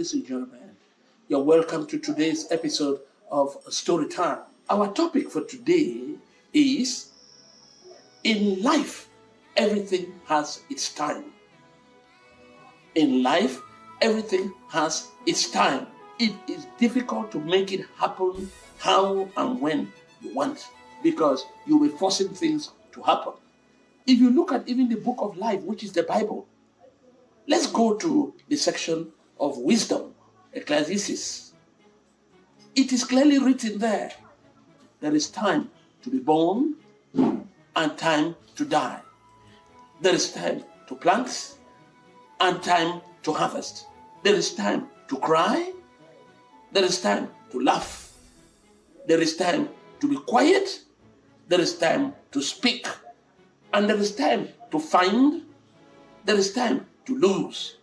Ladies and gentlemen, you're welcome to today's episode of Story Time. Our topic for today is, in life, everything has its time. In life, everything has its time. It is difficult to make it happen how and when you want, because you'll be forcing things to happen. If you look at even the book of life, which is the Bible, let's go to the section of wisdom, Ecclesiastes. It is clearly written there is time to be born and time to die. There is time to plant and time to harvest. There is time to cry. There is time to laugh. There is time to be quiet. There is time to speak. And there is time to find. There is time to lose.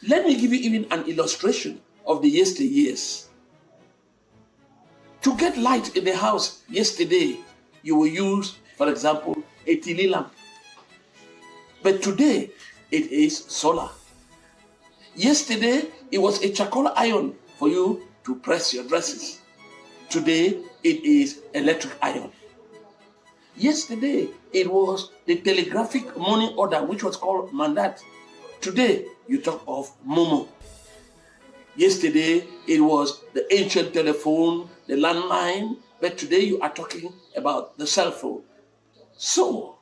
Let me give you even an illustration of the yesteryears. To get light in the house yesterday, you will use, for example, a tili lamp. But today, it is solar. Yesterday, it was a charcoal iron for you to press your dresses. Today, it is electric iron. Yesterday, it was the telegraphic money order, which was called mandat. Today, you talk of Momo. Yesterday, it was the ancient telephone, the landline, but today you are talking about the cell phone. So,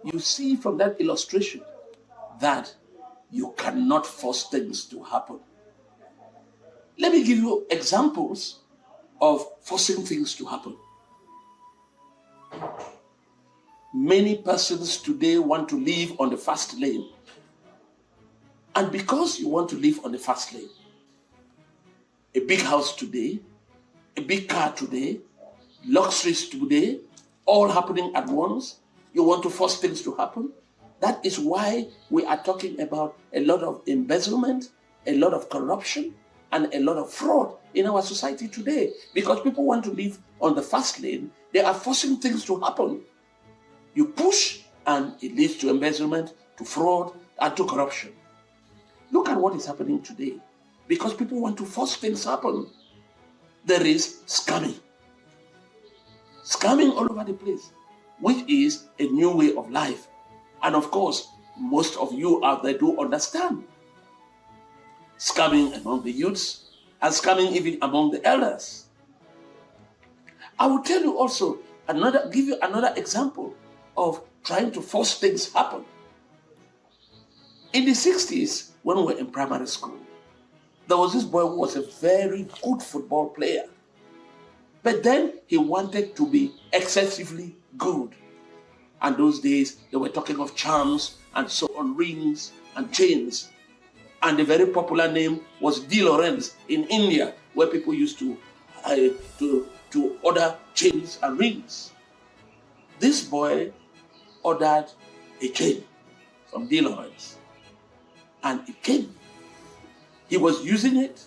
you see from that illustration that you cannot force things to happen. Let me give you examples of forcing things to happen. Many persons today want to live on the fast lane. And because you want to live on the fast lane, a big house today, a big car today, luxuries today, all happening at once, you want to force things to happen. That is why we are talking about a lot of embezzlement, a lot of corruption, and a lot of fraud in our society today. Because people want to live on the fast lane, they are forcing things to happen. You push and it leads to embezzlement, to fraud, and to corruption. Look at what is happening today. Because people want to force things to happen. There is scamming. Scamming all over the place, which is a new way of life. And of course, most of you out there do understand. Scamming among the youths and scamming even among the elders. I will tell you also, give you another example of trying to force things happen. In the 60s, when we were in primary school, there was this boy who was a very good football player. But then he wanted to be excessively good. And those days, they were talking of charms and so on, rings and chains. And the very popular name was De Lorenz in India, where people used to order chains and rings. This boy ordered a chain from De Lorenz. And it came. He was using it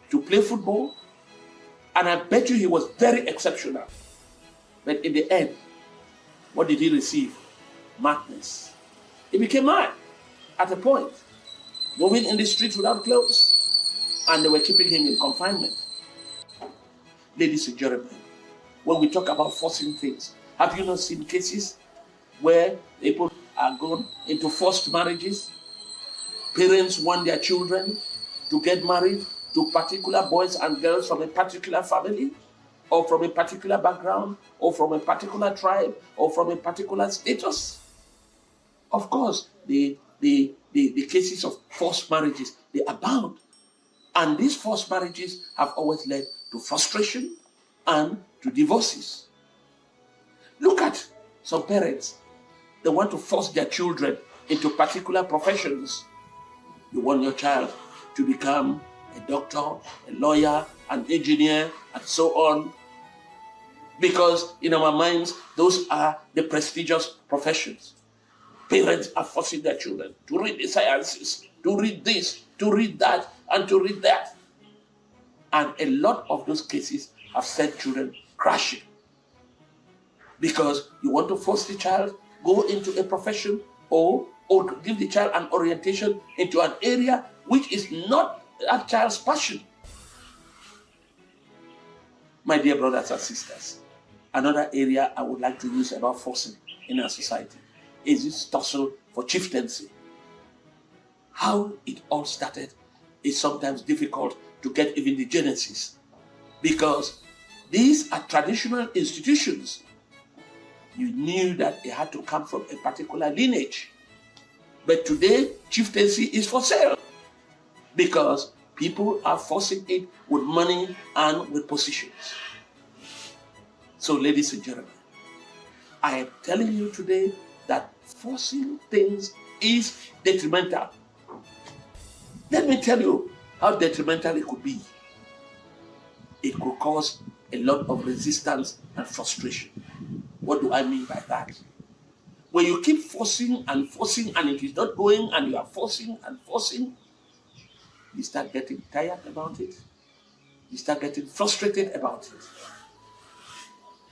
to play football. And I bet you he was very exceptional. But in the end, what did he receive? Madness. He became mad at a point, moving in the streets without clothes, and they were keeping him in confinement. Ladies and gentlemen, when we talk about forcing things, have you not seen cases where people are going into forced marriages? Parents want their children to get married to particular boys and girls from a particular family, or from a particular background, or from a particular tribe, or from a particular status. Of course, the cases of forced marriages, they abound. And these forced marriages have always led to frustration and to divorces. Look at some parents. They want to force their children into particular professions. You want your child to become a doctor, a lawyer, an engineer, and so on. Because in our minds, those are the prestigious professions. Parents are forcing their children to read the sciences, to read this, to read that, and to read that. And a lot of those cases have sent children crashing. Because you want to force the child go into a profession or or give the child an orientation into an area which is not that child's passion. My dear brothers and sisters, another area I would like to use about forcing in our society is this tussle for chieftaincy. How it all started is sometimes difficult to get even the genesis, because these are traditional institutions. You knew that it had to come from a particular lineage. But today, chieftaincy is for sale because people are forcing it with money and with positions. So, ladies and gentlemen, I am telling you today that forcing things is detrimental. Let me tell you how detrimental it could be. It could cause a lot of resistance and frustration. What do I mean by that? When you keep forcing and it is not going, and you are forcing and forcing, you start getting tired about it. You start getting frustrated about it.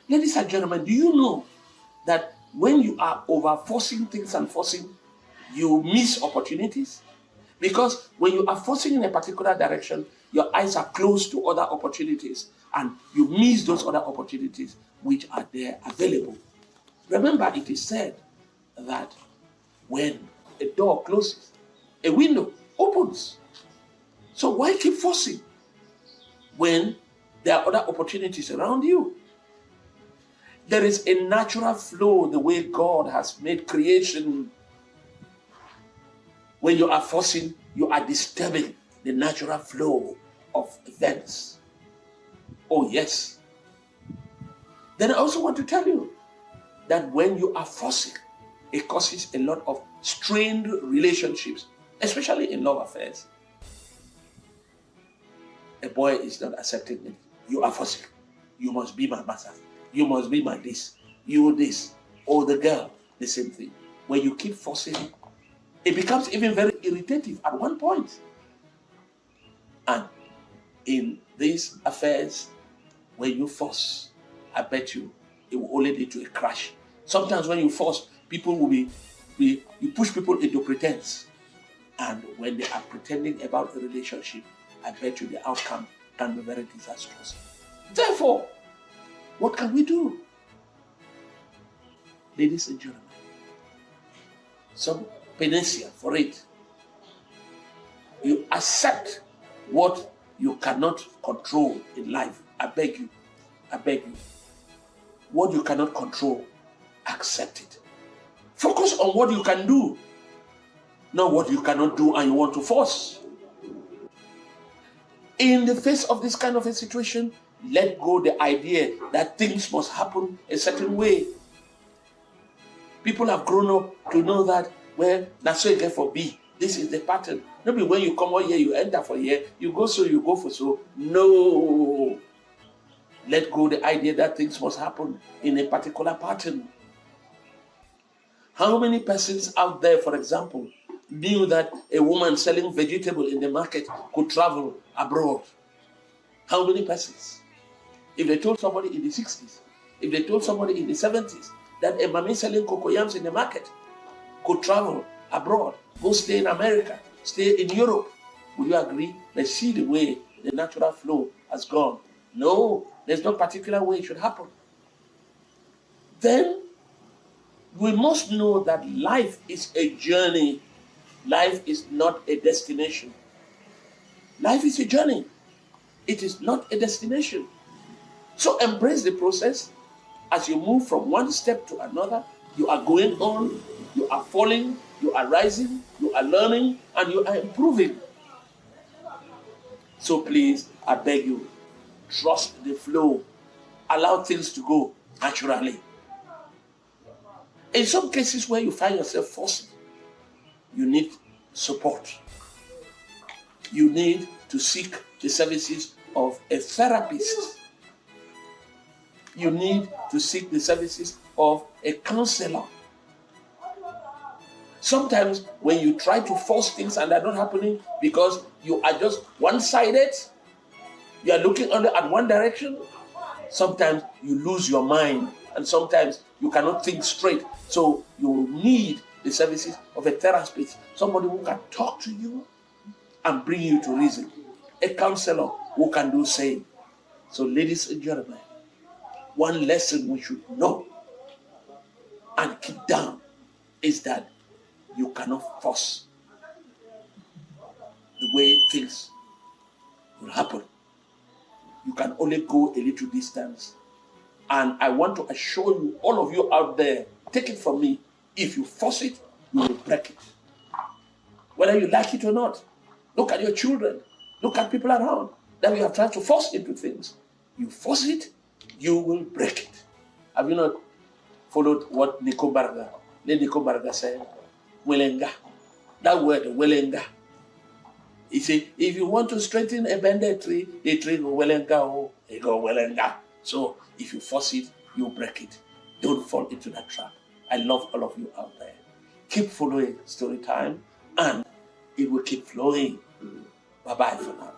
Ladies and gentlemen, do you know that when you are over forcing things and forcing, you miss opportunities? Because when you are forcing in a particular direction, your eyes are closed to other opportunities, and you miss those other opportunities which are there available. Remember, it is said that when a door closes, a window opens. So why keep forcing when there are other opportunities around you? There is a natural flow the way God has made creation. When you are forcing, you are disturbing the natural flow of events. Oh, yes. Then I also want to tell you that when you are forcing, it causes a lot of strained relationships, especially in love affairs. A boy is not accepting it. You are forcing. You must be my master. You must be my this. You this. Or the girl, the same thing. When you keep forcing, it becomes even very irritative at one point. And in these affairs, when you force, I bet you, it will only lead to a crash. Sometimes when you force, people will you push people into pretense. And when they are pretending about a relationship, I bet you the outcome can be very disastrous. Therefore, what can we do? Ladies and gentlemen, some panacea for it. You accept what you cannot control in life. I beg you. What you cannot control, accept it. Focus on what you can do, not what you cannot do and you want to force. In the face of this kind of a situation, let go the idea that things must happen a certain way. People have grown up to know that, well, that's what you get for B. This is the pattern. Maybe when you come out here, you enter for here, you go so, you go for so. No. Let go the idea that things must happen in a particular pattern. How many persons out there, for example, knew that a woman selling vegetable in the market could travel abroad? How many persons? If they told somebody in the 60s, if they told somebody in the 70s that a mommy selling cocoyams in the market could travel abroad, go stay in America, stay in Europe, would you agree? Let's see the way the natural flow has gone. No, there's no particular way it should happen. Then we must know that life is a journey. Life is not a destination. Life is a journey. It is not a destination. So embrace the process. As you move from one step to another, you are going on, you are falling, you are rising, you are learning, and you are improving. So please, I beg you, trust the flow. Allow things to go naturally. In some cases where you find yourself forcing, you need support. You need to seek the services of a therapist. You need to seek the services of a counselor. Sometimes when you try to force things and they're not happening because you are just one-sided, you are looking only at one direction, sometimes you lose your mind and sometimes you cannot think straight. So you need the services of a therapist, somebody who can talk to you and bring you to reason, a counselor who can do same. So, ladies and gentlemen, one lesson we should know and keep down is that you cannot force the way things will happen. You can only go a little distance. And I want to assure you, all of you out there, take it from me, if you force it, you will break it. Whether you like it or not, look at your children, look at people around that you have tried to force into things. You force it, you will break it. Have you not followed what Lady Nico Barga said? Welenga. That word, welenga. He said, if you want to straighten a bended tree, the tree go welenga, oh, it go welenga. So if you force it, you break it. Don't fall into that trap. I love all of you out there. Keep following Story Time, and it will keep flowing. Bye-bye for now.